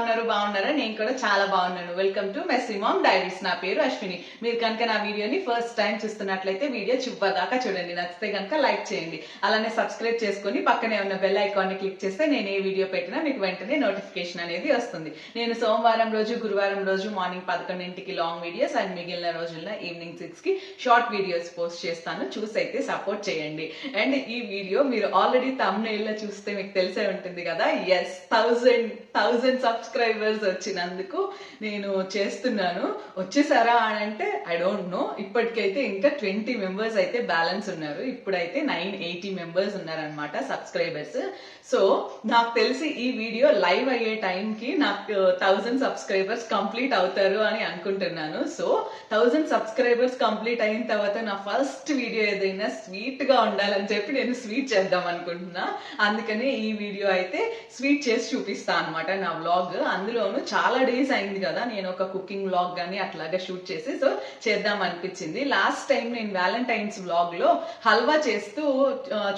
ఉన్నారు? బాగున్నారా? నేను కూడా చాలా బాగున్నాను. Welcome to Messy Mom Diaries. నా పేరు అశ్విని. మీరు కనుక నా వీడియోని ఫస్ట్ టైం చూస్తున్నట్లయితే వీడియో చివరిదాకా చూడండి. నచ్చితే కనుక లైక్ చేయండి. అలానే సబ్స్క్రైబ్ చేసుకొని పక్కనే ఉన్న బెల్ ఐకాన్ని క్లిక్ చేస్తే నేను ఏ వీడియో పెట్టినా మీకు వెంటనే నోటిఫికేషన్ అనేది వస్తుంది. నేను సోమవారం రోజు, గురువారం రోజు మార్నింగ్ 11కి లాంగ్ వీడియోస్ అండ్ మిగిలిన రోజుల్లో ఈవినింగ్ 6కి షార్ట్ వీడియోస్ పోస్ట్ చేస్తాను. చూసి అయితే సపోర్ట్ చేయండి. అండ్ ఈ వీడియో మీరు ఆల్రెడీ థంబ్నెయిల్ లో చూస్తే మీకు తెలిసే ఉంటుంది కదా. ఎస్, 1000 సబ్స్క్రైబర్స్ వచ్చినందుకు నేను చేస్తున్నాను. వచ్చేసారా అని అంటే ఐ డోంట్ నో. ఇప్పటికైతే ఇంకా 20 మెంబర్స్ అయితే బ్యాలెన్స్ ఉన్నారు. ఇప్పుడైతే 980 మెంబర్స్ ఉన్నారనమాట సబ్స్క్రైబర్స్. సో నాకు తెలిసి ఈ వీడియో లైవ్ అయ్యే టైంకి నాకు 1000 సబ్స్క్రైబర్స్ కంప్లీట్ అవుతారు అని అనుకుంటున్నాను. సో 1000 సబ్స్క్రైబర్స్ కంప్లీట్ అయిన తర్వాత నా ఫస్ట్ వీడియో ఏదైనా స్వీట్ గా ఉండాలని చెప్పి నేను స్వీట్ చేద్దాం అనుకుంటున్నా. అందుకని ఈ వీడియో అయితే స్వీట్ చేసి చూపిస్తా అనమాట, నా వ్లాగ్. అందులోను చాలా డేస్ అయింది కదా నేను ఒక కుకింగ్ వ్లాగ్ గానీ అట్లాగా షూట్ చేసి, సో చేద్దాం అనిపించింది. లాస్ట్ టైం నేను వ్యాలంటైన్స్ వ్లాగ్ లో హల్వా చేస్తూ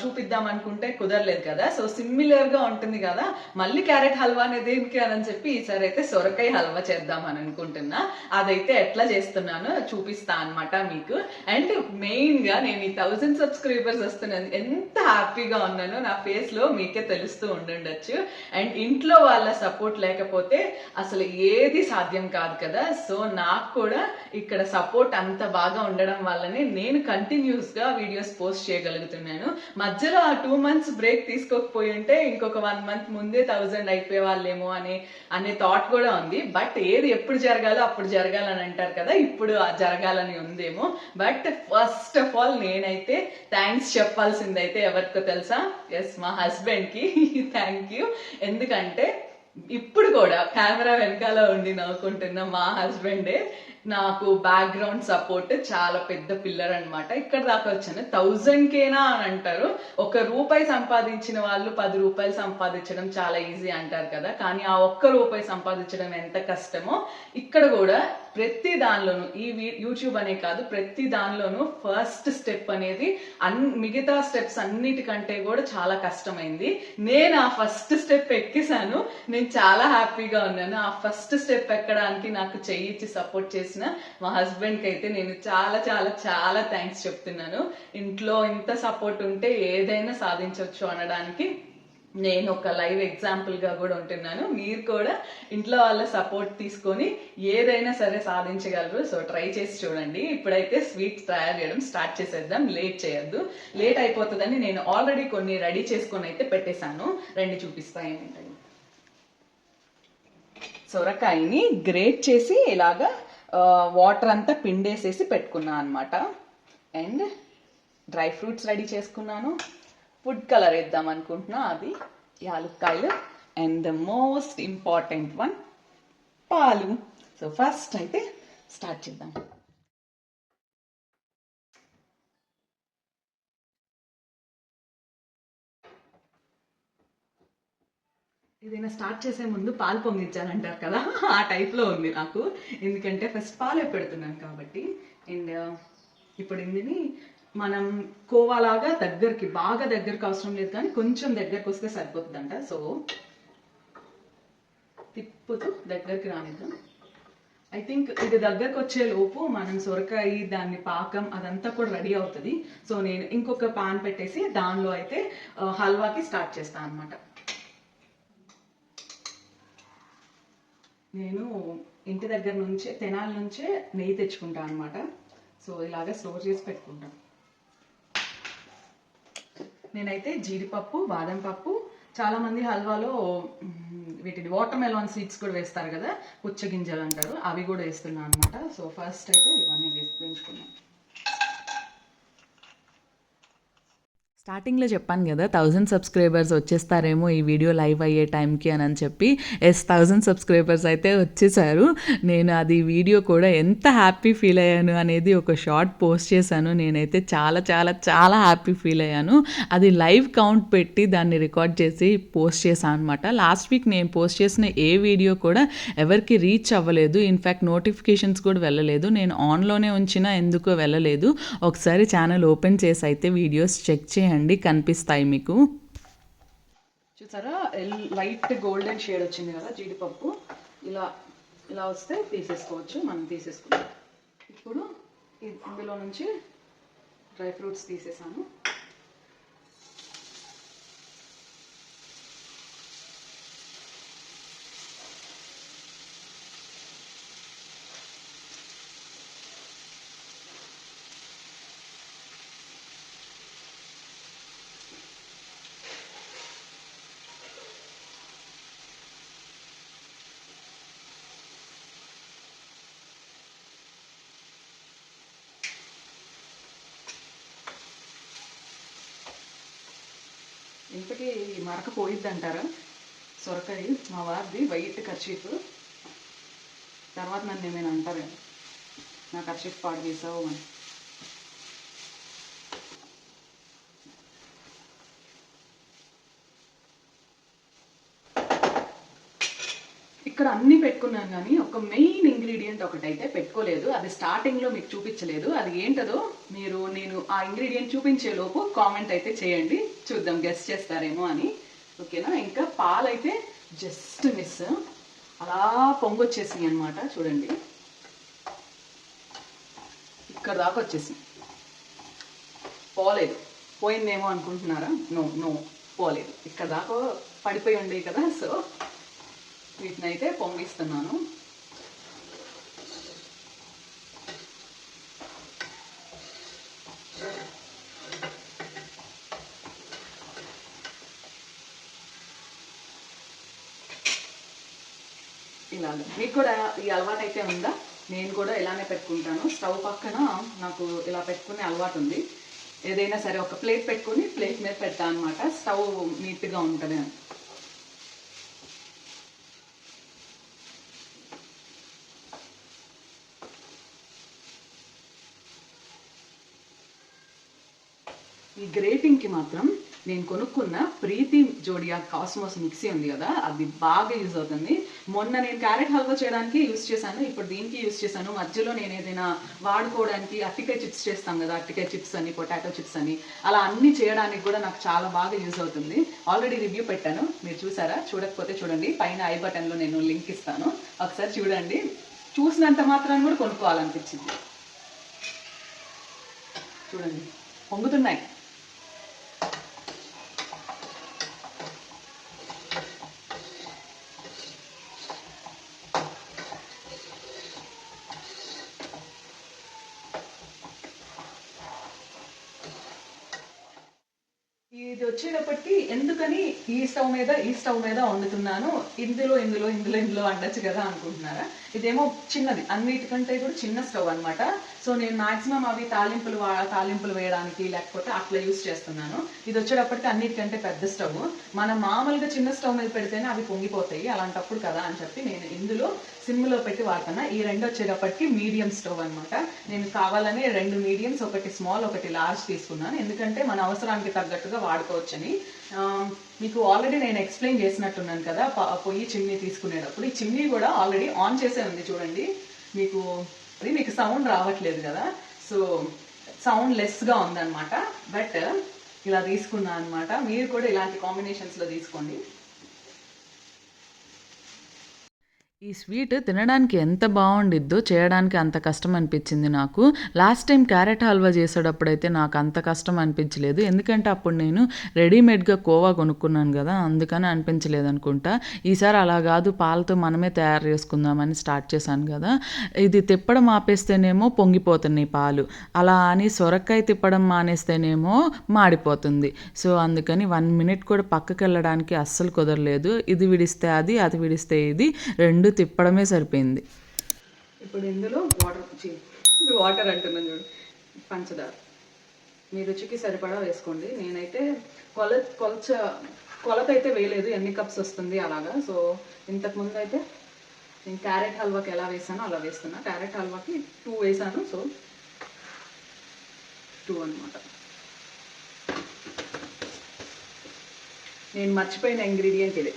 చూపిద్దాం అనుకుంటే కుదరలేదు కదా. సో సిమిలర్ గా ఉంటుంది కదా, మళ్ళీ క్యారెట్ హల్వా అనేది దేనికి అని చెప్పి ఈసారి అయితే సొరకాయ హల్వా చేద్దాం అని అనుకుంటున్నా. అదైతే ఎట్లా చేస్తున్నానో చూపిస్తా అనమాట మీకు. అండ్ మెయిన్ గా నేను ఈ 1000 సబ్స్క్రైబర్స్ వస్తున్నాను ఎంత హ్యాపీగా ఉన్నానో నా ఫేస్ లో మీకే తెలుస్తూ ఉండుండొచ్చు. అండ్ ఇంట్లో వాళ్ళ సపోర్ట్ లేకపోతే అసలు ఏది సాధ్యం కాదు కదా. సో నాకు కూడా ఇక్కడ సపోర్ట్ అంత బాగా ఉండడం వల్లనే నేను కంటిన్యూస్ గా వీడియోస్ పోస్ట్ చేయగలుగుతున్నాను. మధ్యలో ఆ 2 months బ్రేక్ తీసుకోకపోయి ఉంటే ఇంకొక 1 month ముందే 1000 అయిపోయే వాళ్ళేమో అనే థాట్ కూడా ఉంది. బట్ ఏది ఎప్పుడు జరగాలో అప్పుడు జరగాలని అంటారు కదా, ఇప్పుడు జరగాలని ఉందేమో. బట్ ఫస్ట్ ఆఫ్ ఆల్ నేనైతే థ్యాంక్స్ చెప్పాల్సిందైతే ఎవరికో తెలుసా? ఎస్, మా హస్బెండ్ కి థ్యాంక్ యూ. ఎందుకంటే ఇప్పుడు కూడా కెమెరా వెనకాల ఉండి నవ్వుకుంటున్న మా హస్బెండే నాకు బ్యాక్గ్రౌండ్ సపోర్ట్, చాలా పెద్ద పిల్లర్ అనమాట. ఇక్కడ దాకా వచ్చాను. 1000కేనా అని అంటారు. ₹1 సంపాదించిన వాళ్ళు 10 రూపాయలు సంపాదించడం చాలా ఈజీ అంటారు కదా, కానీ ఆ ₹1 సంపాదించడం ఎంత కష్టమో ఇక్కడ కూడా ప్రతి దానిలోనూ, ఈ యూట్యూబ్ అనే కాదు ప్రతి దానిలోనూ ఫస్ట్ స్టెప్ అనేది మిగతా స్టెప్స్ అన్నిటికంటే కూడా చాలా కష్టమైంది. నేను ఆ ఫస్ట్ స్టెప్ ఎక్కేసాను. నేను చాలా హ్యాపీగా ఉన్నాను. ఆ ఫస్ట్ స్టెప్ ఎక్కడానికి నాకు చెయ్యిచ్చి సపోర్ట్ చేసిన మా హస్బెండ్ కి అయితే నేను చాలా చాలా చాలా థ్యాంక్స్ చెప్తున్నాను. ఇంట్లో ఇంత సపోర్ట్ ఉంటే ఏదైనా సాధించవచ్చు అనడానికి నేను ఒక లైవ్ ఎగ్జాంపుల్ గా కూడా ఉంటున్నాను. మీరు కూడా ఇంట్లో వాళ్ళ సపోర్ట్ తీసుకొని ఏదైనా సరే సాధించగలరు. సో ట్రై చేసి చూడండి. ఇప్పుడైతే స్వీట్స్ తయారు చేయడం స్టార్ట్ చేసేద్దాం. లేట్ చేయొద్దు, లేట్ అయిపోతుందని నేను ఆల్రెడీ కొన్ని రెడీ చేసుకొని అయితే పెట్టేశాను. రండి చూపిస్తా ఏమిటండి. సొరకాయని గ్రేట్ చేసి ఇలాగా వాటర్ అంతా పిండేసేసి పెట్టుకున్నా అనమాట. అండ్ డ్రై ఫ్రూట్స్ రెడీ చేసుకున్నాను. ఫుడ్ కలర్ వేద్దాం అనుకుంటున్నా, అది యాలుక్కాయలు. And the most important one, పాలు. సో ఫస్ట్ అయితే స్టార్ట్ చేద్దాం. ఏదైనా స్టార్ట్ చేసే ముందు పాలు పొంగించాలంటారు కదా, ఆ టైప్లో ఉంది నాకు. ఎందుకంటే ఫస్ట్ పాలే పెడుతున్నాను కాబట్టి. అండ్ ఇప్పుడు ఇందుని మనం కోవాలాగా దగ్గరికి, బాగా దగ్గరకు అవసరం లేదు కానీ కొంచెం దగ్గరకు వస్తే సరిపోతుందంట. సో తిప్పుతూ దగ్గరికి రానిద్దాం. ఐ థింక్ ఇది దగ్గరకు వచ్చే లోపు మనం సొరకాయ, దాన్ని పాకం అదంతా కూడా రెడీ అవుతుంది. సో నేను ఇంకొక పాన్ పెట్టేసి దానిలో అయితే హల్వాకి స్టార్ట్ చేస్తాను అనమాట. నేను ఇంటి దగ్గర నుంచే, తెనాల నుంచే నెయ్యి తెచ్చుకుంటాను అనమాట. సో ఇలాగ స్టోర్ చేసి పెట్టుకుంటాను. నేనైతే జీడిపప్పు, బాదం పప్పు, చాలా మంది హల్వాలో వీటిని వాటర్ మెలాన్ సీడ్స్ కూడా వేస్తారు కదా, పుచ్చగింజలు అంటారు, అవి కూడా వేస్తున్నాను అనమాట. సో ఫస్ట్ అయితే ఇవన్నీ వేయించుకున్నాను. స్టార్టింగ్లో చెప్పాను కదా 1000 సబ్స్క్రైబర్స్ వచ్చేస్తారేమో ఈ వీడియో లైవ్ అయ్యే టైంకి అని చెప్పి. 1000 సబ్స్క్రైబర్స్ అయితే వచ్చేసారు. నేను అది వీడియో కూడా ఎంత హ్యాపీ ఫీల్ అయ్యాను అనేది ఒక షార్ట్ పోస్ట్ చేశాను. నేనైతే చాలా చాలా చాలా హ్యాపీ ఫీల్ అయ్యాను. అది లైవ్ కౌంట్ పెట్టి దాన్ని రికార్డ్ చేసి పోస్ట్ చేశాను అనమాట. లాస్ట్ వీక్ నేను పోస్ట్ చేసిన ఏ వీడియో కూడా ఎవరికి రీచ్ అవ్వలేదు. ఇన్ఫ్యాక్ట్ నోటిఫికేషన్స్ కూడా వెళ్ళలేదు. నేను ఆన్లోనే ఉంచినా ఎందుకో వెళ్ళలేదు. ఒకసారి ఛానల్ ఓపెన్ చేసి అయితే వీడియోస్ చెక్ చేయండి, కనిపిస్తాయి మీకు. చూసారా లైట్ గోల్డెన్ షేడ్ వచ్చింది కదా జీడిపప్పు. ఇలా ఇలా వస్తే తీసేసుకోవచ్చు, మనం తీసేసుకుంటాం. ఇప్పుడు ఇందులో నుంచి డ్రై ఫ్రూట్స్ తీసేసాను. ఇంతకీ ఈ మరక పోయిద్ది అంటారా? సొరకాయ మా వారిది వైట్ కర్చీఫ్. తర్వాత నన్ను ఏమైనా అంటారు నా కర్చీఫ్ పాడు చేసావు అని. ఇక్కడ అన్నీ పెట్టుకున్నాను కానీ ఒక మెయిన్ ఇంగ్రీడియంట్ ఒకటైతే పెట్టుకోలేదు. అది స్టార్టింగ్లో మీకు చూపించలేదు. అది ఏంటదో నేను ఆ ఇంగ్రీడియంట్ చూపించే లోపు కామెంట్ అయితే చేయండి, చూద్దాం గెస్ చేస్తారేమో అని. ఓకేనా? ఇంకా పాలైతే జస్ట్ మిస్, అలా పొంగొచ్చేసింది అనమాట. చూడండి ఇక్కడ దాకా వచ్చేసింది. పోలేదు, పోయిందేమో అనుకుంటున్నారా? నో పోలేదు, ఇక్కడ దాకా పడిపోయి ఉండేవి కదా. సో వీటిని అయితే పొంగిస్తున్నాను. ఇలాగ మీకు కూడా ఈ అలవాటు అయితే ఉందా? నేను కూడా ఇలానే పెట్టుకుంటాను. స్టవ్ పక్కన నాకు ఇలా పెట్టుకునే అలవాటు ఉంది. ఏదైనా సరే ఒక ప్లేట్ పెట్టుకుని ప్లేట్ మీద పెడతా అనమాట, స్టవ్ నీట్గా ఉంటుంది. ఈ గ్రేటింగ్కి మాత్రం నేను కొనుక్కున్న ప్రీతి జోడియా కాస్మోస్ మిక్సీ ఉంది కదా, అది బాగా యూజ్ అవుతుంది. మొన్న నేను క్యారెట్ హల్వా చేయడానికి యూజ్ చేశాను, ఇప్పుడు దీనికి యూజ్ చేశాను. మధ్యలో నేను ఏదైనా వాడుకోవడానికి అట్టికాయ చిప్స్ చేస్తాం కదా, అట్టికాయ చిప్స్ అని, పొటాటో చిప్స్ అని, అలా అన్ని చేయడానికి కూడా నాకు చాలా బాగా యూజ్ అవుతుంది. ఆల్రెడీ రివ్యూ పెట్టాను, మీరు చూసారా? చూడకపోతే చూడండి, పైన ఐ బటన్లో నేను లింక్ ఇస్తాను, ఒకసారి చూడండి. చూసినంత మాత్రాన్ని కూడా కొనుక్కోవాలనిపించింది. చూడండి పొంగుతున్నాయి. ఇది వచ్చేటప్పటికి ఎందుకని ఈ స్టవ్ మీద వండుతున్నాను, ఇందులో వండొచ్చు కదా అనుకుంటున్నారా? ఇదేమో చిన్నది, అన్నిటికంటే కూడా చిన్న స్టవ్ అనమాట. సో నేను మాక్సిమం అవి తాలింపులు వేయడానికి లేకపోతే అట్లా యూస్ చేస్తున్నాను. ఇది వచ్చేటప్పటికి అన్నిటికంటే పెద్ద స్టవ్. మనం మామూలుగా చిన్న స్టవ్ మీద పెడితేనే అవి పొంగిపోతాయి, అలాంటప్పుడు కదా అని చెప్పి నేను ఇందులో సిమ్లో పెట్టి వాడుతున్నా. ఈ రెండు వచ్చేటప్పటికి మీడియం స్టవ్ అనమాట. నేను కావాలని 2 మీడియంస్, ఒకటి స్మాల్ ఒకటి లార్జ్ తీసుకున్నాను, ఎందుకంటే మన అవసరానికి తగ్గట్టుగా వాడుకోవచ్చని. మీకు ఆల్రెడీ నేను ఎక్స్ప్లెయిన్ చేసినట్టున్నాను కదా పొయ్యి చిమ్నీ తీసుకునేటప్పుడు. ఈ చిమ్నీ కూడా ఆల్రెడీ ఆన్ చేసే ఉంది చూడండి. మీకు సౌండ్ రావట్లేదు కదా, సో సౌండ్ లెస్గా ఉందన్నమాట. బట్ ఇలా తీసుకున్నా అనమాట. మీరు కూడా ఇలాంటి కాంబినేషన్స్లో తీసుకోండి. ఈ స్వీట్ తినడానికి ఎంత బాగుండిద్దో చేయడానికి అంత కష్టం అనిపించింది నాకు. లాస్ట్ టైం క్యారెట్ హల్వా చేసేటప్పుడైతే నాకు అంత కష్టం అనిపించలేదు, ఎందుకంటే అప్పుడు నేను రెడీమేడ్గా కోవా కొనుక్కున్నాను కదా, అందుకని అనిపించలేదు అనుకుంటా. ఈసారి అలా కాదు, పాలతో మనమే తయారు చేసుకుందామని స్టార్ట్ చేశాను కదా. ఇది తిప్పడం ఆపేస్తేనేమో పొంగిపోతున్నాయి పాలు, అలా అని సొరకాయ తిప్పడం మానేస్తేనేమో మాడిపోతుంది. సో అందుకని 1 మినిట్ కూడా పక్కకి వెళ్ళడానికి అస్సలు కుదరలేదు. ఇది విడిస్తే అది, అది విడిస్తే ఇది, రెండు తిప్పడమే సరిపోయింది. ఇప్పుడు ఇందులో వాటర్ అంటున్నాను చూడు, పంచదార మీ రుచికి సరిపడా వేసుకోండి. నేనైతే కొలత అయితే వేయలేదు, ఎన్ని కప్స్ వస్తుంది అలాగా. సో ఇంతకుముందు అయితే నేను క్యారెట్ హల్వాకి ఎలా వేసానో అలా వేస్తున్నా. క్యారెట్ హల్వాకి 2 వేసాను, సో 2 అనమాట. నేను మర్చిపోయిన ఇంగ్రీడియంట్ ఇదే.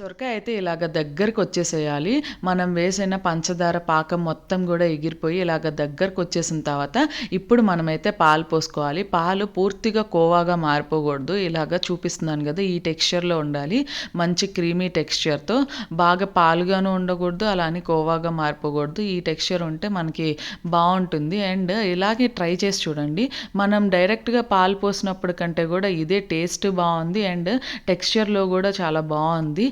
సొరకాయ అయితే ఇలాగ దగ్గరికి వచ్చేసేయాలి. మనం వేసిన పంచదార పాకం మొత్తం కూడా ఎగిరిపోయి ఇలాగ దగ్గరకు వచ్చేసిన తర్వాత ఇప్పుడు మనమైతే పాలు పోసుకోవాలి. పాలు పూర్తిగా కోవాగా మారిపోకూడదు. ఇలాగ చూపిస్తున్నాను కదా, ఈ టెక్స్చర్లో ఉండాలి. మంచి క్రీమీ టెక్స్చర్తో, బాగా పాలుగాను ఉండకూడదు, అలా అని కోవాగా మారిపోకూడదు. ఈ టెక్స్చర్ ఉంటే మనకి బాగుంటుంది. అండ్ ఇలాగే ట్రై చేసి చూడండి. మనం డైరెక్ట్గా పాలు పోసినప్పుడు కంటే కూడా ఇదే టేస్ట్ బాగుంది అండ్ టెక్స్చర్లో కూడా చాలా బాగుంది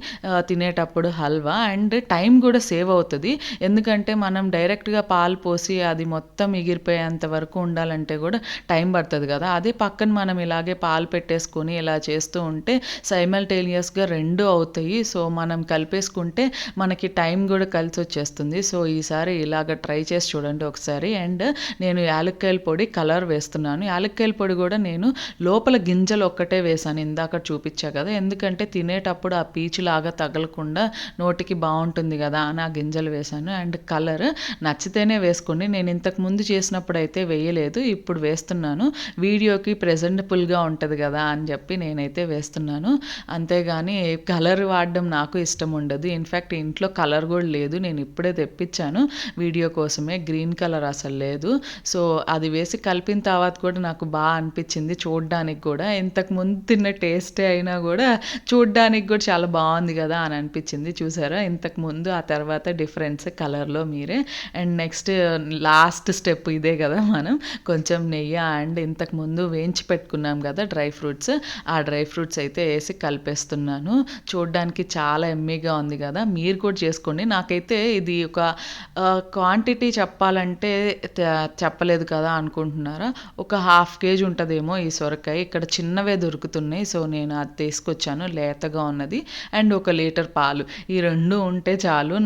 తినేటప్పుడు హల్వా. అండ్ టైం కూడా సేవ్ అవుతుంది. ఎందుకంటే మనం డైరెక్ట్గా పాలు పోసి అది మొత్తం ఎగిరిపోయేంత వరకు ఉండాలంటే కూడా టైం పడుతుంది కదా. అదే పక్కన మనం ఇలాగే పాలు పెట్టేసుకొని ఇలా చేస్తూ ఉంటే సైమల్టేనియస్గా రెండు అవుతాయి. సో మనం కలిపేసుకుంటే మనకి టైం కూడా కలిసి వచ్చేస్తుంది. సో ఈసారి ఇలాగ ట్రై చేసి చూడండి ఒకసారి. అండ్ నేను యాలక్కాయల పొడి కలర్ వేస్తున్నాను. యాలక్కాయల పొడి కూడా నేను లోపల గింజలు ఒక్కటే వేసాను, ఇందాక చూపించా కదా. ఎందుకంటే తినేటప్పుడు ఆ పీచు లాగా తగలకుండా నోటికి బాగుంటుంది కదా అని ఆ గింజలు వేశాను. అండ్ కలర్ నచ్చితేనే వేసుకోండి. నేను ఇంతకు ముందు చేసినప్పుడు అయితే వేయలేదు, ఇప్పుడు వేస్తున్నాను. వీడియోకి ప్రెజెంటబుల్గా ఉంటుంది కదా అని చెప్పి నేనైతే వేస్తున్నాను. అంతేగాని కలర్ వాడడం నాకు ఇష్టం ఉండదు. ఇన్ఫ్యాక్ట్ ఇంట్లో కలర్ కూడా లేదు, నేను ఇప్పుడే తెప్పించాను వీడియో కోసమే. గ్రీన్ కలర్ అసలు లేదు. సో అది వేసి కలిపిన తర్వాత కూడా నాకు బాగా అనిపించింది చూడ్డానికి కూడా. ఇంతకు ముందు తిన్న టేస్టే అయినా కూడా చూడ్డానికి కూడా చాలా బాగుంది కదా అని అనిపించింది. చూసారా ఇంతకు ముందు ఆ తర్వాత డిఫరెన్స్ కలర్లో మీరే. అండ్ నెక్స్ట్ లాస్ట్ స్టెప్ ఇదే కదా, మనం కొంచెం నెయ్యి అండ్ ఇంతకు ముందు వేయించి పెట్టుకున్నాం కదా డ్రై ఫ్రూట్స్, ఆ డ్రై ఫ్రూట్స్ అయితే వేసి కలిపేస్తున్నాను. చూడ్డానికి చాలా ఎమ్మీగా ఉంది కదా, మీరు కూడా చేసుకోండి. నాకైతే ఇది ఒక క్వాంటిటీ చెప్పాలంటే చెప్పలేదు కదా అనుకుంటున్నారా, ఒక 1/2 kg ఉంటుందేమో ఈ సొరకాయ. ఇక్కడ చిన్నవే దొరుకుతున్నాయి, సో నేను అది తీసుకొచ్చాను, లేతగా ఉన్నది. అండ్ 1 లీటర్ పాలు, ఈ రెండు ఉంటే చాలు.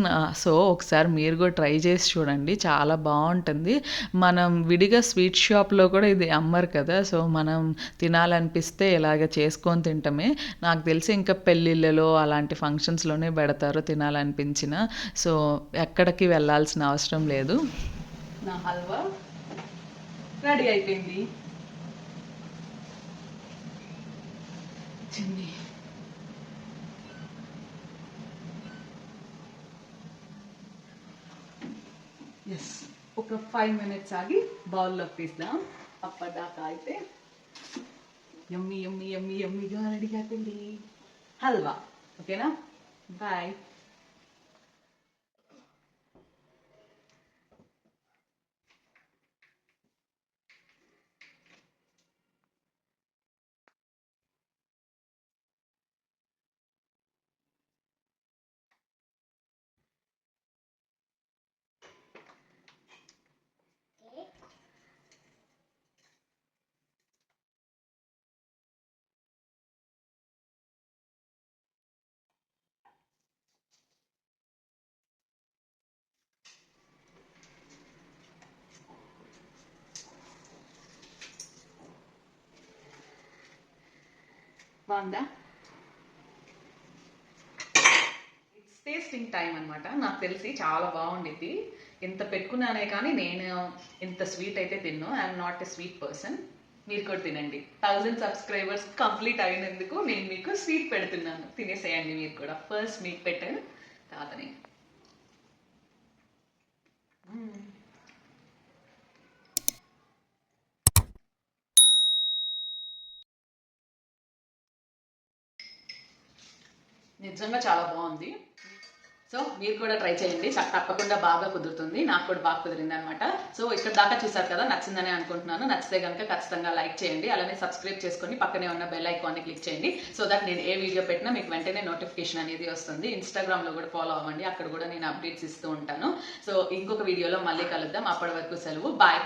సో ఒకసారి మీరు కూడా ట్రై చేసి చూడండి, చాలా బాగుంటుంది. మనం విడిగా స్వీట్ షాప్లో కూడా ఇది అమ్మరు కదా, సో మనం తినాలనిపిస్తే ఇలాగ చేసుకొని తింటమే. నాకు తెలిసి ఇంకా పెళ్ళిళ్ళలో అలాంటి ఫంక్షన్స్లోనే పెడతారు తినాలనిపించిన. సో ఎక్కడికి వెళ్ళాల్సిన అవసరం లేదు. నా హల్వా రెడీ అయిపోయింది. చిన్ని ఎస్, ఒక 5 minutes ఆగి బౌల్లోకి తీద్దాం. అప్పటిదాకా అయితే యమ్మీ యమ్మీ యమ్మీ యమ్మీగా రెడీ అయిపోయింది హల్వా. ఓకేనా, బాయ్. బాగుందా? ఇట్స్ టేస్టింగ్ టైం అనమాట. నాకు తెలిసి చాలా బాగుండిద్ది. ఇంత పెట్టుకున్నానే కానీ నేను ఇంత స్వీట్ అయితే తిన్ను. I'm not a sweet person. మీరు కూడా తినండి. 1000 subscribers కంప్లీట్ అయినందుకు నేను మీకు స్వీట్ పెడుతున్నాను, తినేసేయండి మీరు కూడా. ఫస్ట్ మీకు పెట్టాను, తర్వాత నేను. నిజంగా చాలా బాగుంది. సో మీరు కూడా ట్రై చేయండి, తప్పకుండా బాగా కుదురుతుంది. నాకు కూడా బాగా కుదిరింది అనమాట. సో ఇక్కడ దాకా చూసారు కదా, నచ్చిందని అనుకుంటున్నాను. నచ్చితే కనుక ఖచ్చితంగా లైక్ చేయండి, అలానే సబ్స్క్రైబ్ చేసుకొని పక్కనే ఉన్న బెల్ ఐకాన్ని క్లిక్ చేయండి. సో దట్ నేను ఏ వీడియో పెట్టినా మీకు వెంటనే నోటిఫికేషన్ అనేది వస్తుంది. ఇన్స్టాగ్రామ్లో కూడా ఫాలో అవ్వండి, అక్కడ కూడా నేను అప్డేట్స్ ఇస్తూ ఉంటాను. సో ఇంకొక వీడియోలో మళ్ళీ కలుద్దాం. అప్పటి వరకు సెలవు, బాయ్.